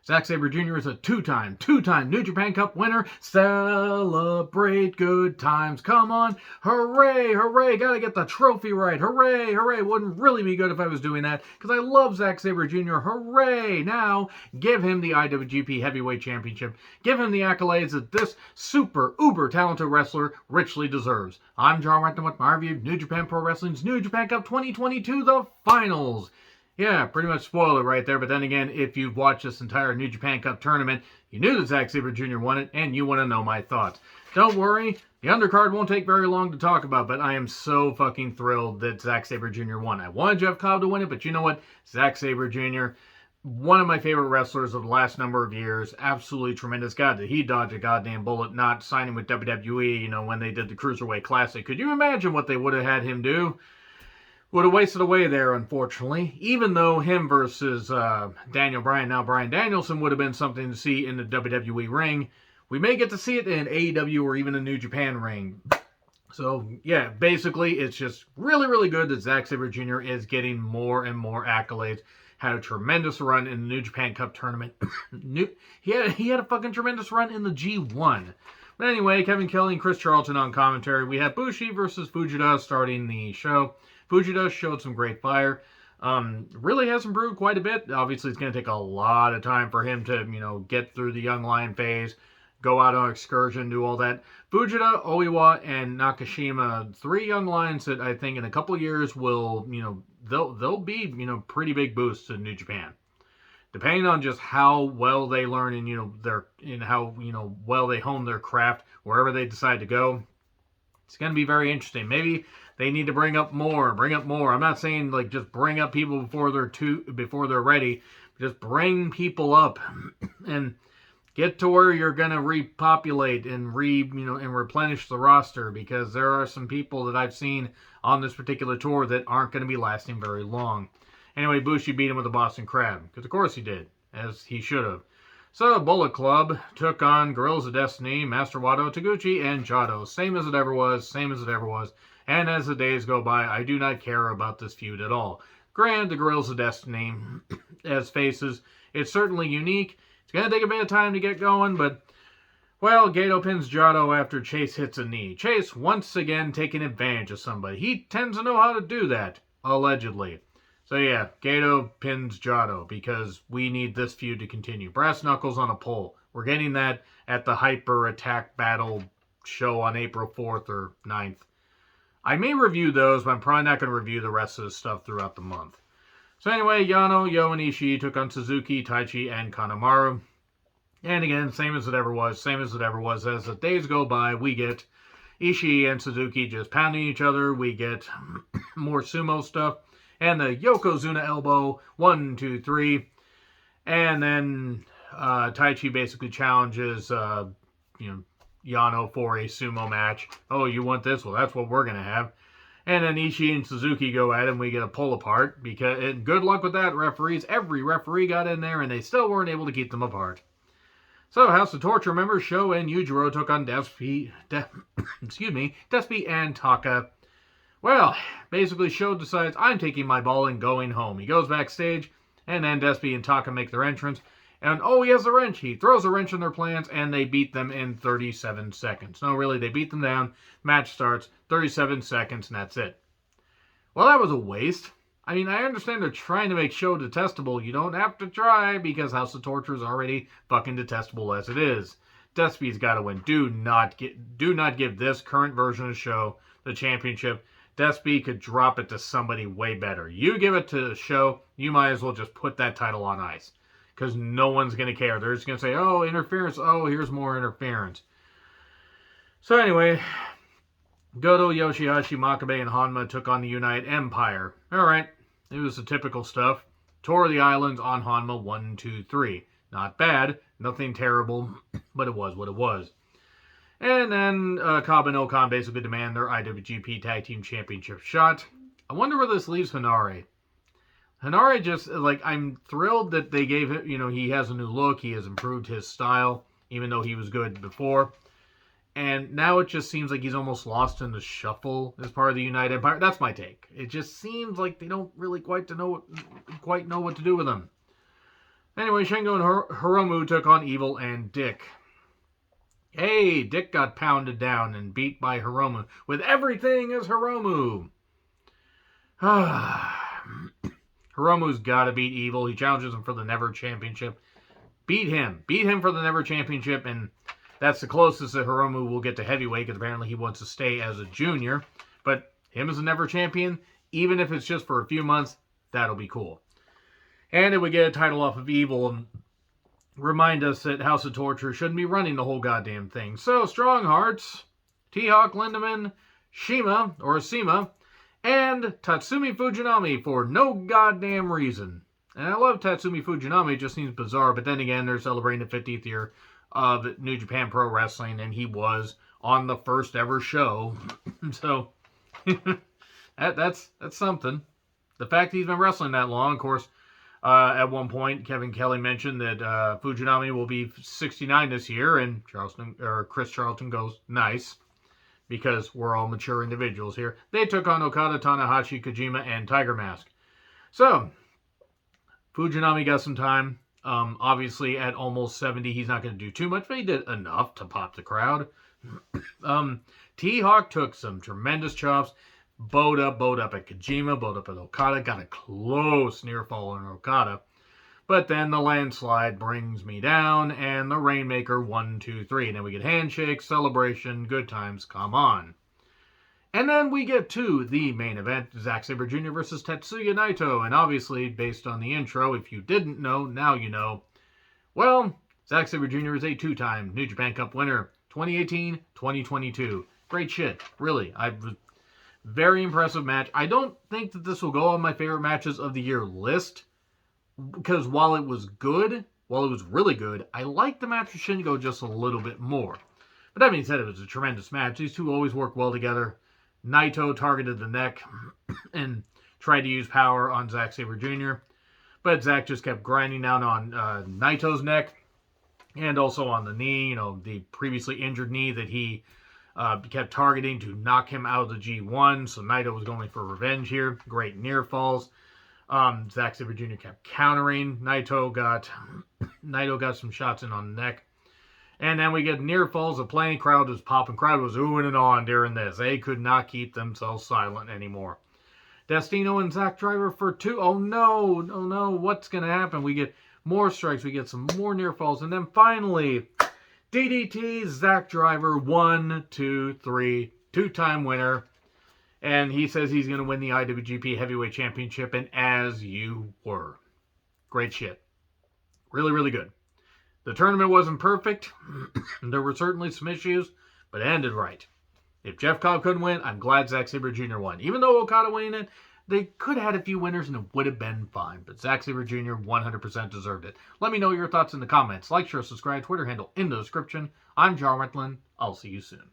Zack Sabre Jr. is a two-time New Japan Cup winner. Celebrate good times. Come on. Hooray, hooray. Gotta get the trophy right. Hooray, hooray. Wouldn't really be good if I was doing that, because I love Zack Sabre Jr. Hooray. Now, give him the IWGP Heavyweight Championship. Give him the accolades that this super, uber talented wrestler richly deserves. I'm John Renton with my review of New Japan Pro Wrestling's New Japan Cup 2022, the finals. Yeah, pretty much spoiled it right there, but then again, if you've watched this entire New Japan Cup tournament, you knew that Zack Sabre Jr. won it, and you want to know my thoughts. Don't worry, the undercard won't take very long to talk about, but I am so fucking thrilled that Zack Sabre Jr. won. I wanted Jeff Cobb to win it, but you know what? Zack Sabre Jr., one of my favorite wrestlers of the last number of years, absolutely tremendous. God, did he dodge a goddamn bullet not signing with WWE, when they did the Cruiserweight Classic. Could you imagine what they would have had him do? Would have wasted away there, unfortunately. Even though him versus Daniel Bryan, now Bryan Danielson, would have been something to see in the WWE ring. We may get to see it in AEW or even a New Japan ring. So, yeah, basically, it's just really, really good that Zack Sabre Jr. is getting more and more accolades. Had a tremendous run in the New Japan Cup tournament. He had a fucking tremendous run in the G1. But anyway, Kevin Kelly and Chris Charlton on commentary. We had Bushi versus Fujita starting the show. Fujita showed some great fire. Really has improved quite a bit. Obviously, it's going to take a lot of time for him to, get through the young lion phase, go out on excursion, do all that. Fujita, Oiwa, and Nakashima, three young lions that I think in a couple of years will, they'll be, pretty big boosts in New Japan. Depending on just how well they learn and, how, well they hone their craft wherever they decide to go. It's going to be very interesting. Maybe they need to bring up more. I'm not saying just bring up people before they're ready. Just bring people up and get to where you're going to repopulate and and replenish the roster, because there are some people that I've seen on this particular tour that aren't going to be lasting very long. Anyway, Bushi beat him with a Boston Crab, because of course he did, as he should have. So, Bullet Club took on Guerrillas of Destiny, Master Wato, Taguchi, and Jado. Same as it ever was. And as the days go by, I do not care about this feud at all. Granted, the Guerrillas of Destiny, as faces, it's certainly unique. It's going to take a bit of time to get going, but, well, Gato pins Jado after Chase hits a knee. Chase, once again, taking advantage of somebody. He tends to know how to do that, allegedly. So yeah, Gato pins Jado because we need this feud to continue. Brass Knuckles on a pole. We're getting that at the Hyper Attack Battle show on April 4th or 9th. I may review those, but I'm probably not going to review the rest of the stuff throughout the month. So anyway, Yano, Yo, and Ishii took on Suzuki, Taichi, and Kanemaru. And again, same as it ever was. As the days go by, we get Ishii and Suzuki just pounding each other. We get more sumo stuff. And the Yokozuna elbow, 1, 2, 3. And then Taichi basically challenges, Yano for a sumo match. Oh, you want this? Well, that's what we're going to have. And then Ishii and Suzuki go at it, and we get a pull apart. And good luck with that, referees. Every referee got in there, and they still weren't able to keep them apart. So, House of Torture members Sho and Yujiro took on Despy and Taka. Well, basically, Sho decides, I'm taking my ball and going home. He goes backstage, and then Despy and Taka make their entrance. And, he has a wrench. He throws a wrench in their plans, and they beat them in 37 seconds. No, really, they beat them down. Match starts, 37 seconds, and that's it. Well, that was a waste. I mean, I understand they're trying to make Sho detestable. You don't have to try, because House of Torture is already fucking detestable as it is. Despy's got to win. Do not give this current version of Sho the championship. Despy could drop it to somebody way better. You give it to Sho, you might as well just put that title on ice. Because no one's going to care. They're just going to say, oh, interference. Oh, here's more interference. So anyway, Goto, Yoshihashi, Makabe, and Hanma took on the United Empire. Alright, it was the typical stuff. Tour of the Islands on Hanma, 1, 2, 3. Not bad. Nothing terrible. But it was what it was. And then Cobb and Okan basically demand their IWGP Tag Team Championship shot. I wonder where this leaves Hanare. Hanare just, I'm thrilled that they gave him, he has a new look. He has improved his style, even though he was good before. And now it just seems like he's almost lost in the shuffle as part of the United Empire. That's my take. It just seems like they don't really quite know what to do with him. Anyway, Shingo and Hiromu took on Evil and Dick. Hey, Dick got pounded down and beat by Hiromu with everything as Hiromu. Hiromu's got to beat Evil. He challenges him for the Never Championship. Beat him. Beat him for the Never Championship, and that's the closest that Hiromu will get to heavyweight, because apparently he wants to stay as a junior. But him as a Never Champion, even if it's just for a few months, that'll be cool. And it would get a title off of Evil and remind us that House of Torture shouldn't be running the whole goddamn thing. So, Strong Hearts, T-Hawk, Lindemann, Shima, or Sima, and Tatsumi Fujinami for no goddamn reason. And I love Tatsumi Fujinami, it just seems bizarre, but then again, they're celebrating the 50th year of New Japan Pro Wrestling, and he was on the first ever show. So, that's something. The fact that he's been wrestling that long, of course, at one point, Kevin Kelly mentioned that Fujinami will be 69 this year, and Chris Charlton goes, nice, because we're all mature individuals here. They took on Okada, Tanahashi, Kojima, and Tiger Mask. So, Fujinami got some time. Obviously, at almost 70, he's not going to do too much, but he did enough to pop the crowd. T-Hawk took some tremendous chops. Bowed up at Kojima, bowed up at Okada, got a close near fall on Okada. But then the landslide brings me down, and the Rainmaker 1, 2, 3. And then we get handshake, celebration, good times, come on. And then we get to the main event, Zack Sabre Jr. versus Tetsuya Naito. And obviously, based on the intro, if you didn't know, now you know. Well, Zack Sabre Jr. is a two-time New Japan Cup winner, 2018, 2022. Great shit, really. Very impressive match. I don't think that this will go on my favorite matches of the year list, because while it was really good, I liked the match with Shingo just a little bit more. But that being said, it was a tremendous match. These two always work well together. Naito targeted the neck and tried to use power on Zack Sabre Jr., but Zack just kept grinding down on Naito's neck and also on the knee, the previously injured knee that he kept targeting to knock him out of the G1. So Naito was going for revenge here. Great near falls. Zack Sabre Jr. kept countering. Naito got some shots in on the neck. And then we get near falls. The playing crowd was popping. Crowd was oohing and on during this. They could not keep themselves silent anymore. Destino and Zack Driver for 2. Oh no. What's going to happen? We get more strikes. We get some more near falls. And then finally, DDT, Zack Driver, 1, 2, 3, two-time winner. And he says he's going to win the IWGP Heavyweight Championship, and as you were. Great shit. Really, really good. The tournament wasn't perfect. There were certainly some issues, but it ended right. If Jeff Cobb couldn't win, I'm glad Zack Sabre Jr. won. Even though Okada winning it, they could have had a few winners and it would have been fine. But Zack Sabre Jr. 100% deserved it. Let me know your thoughts in the comments. Like, share, subscribe, Twitter handle in the description. I'm John Wetland. I'll see you soon.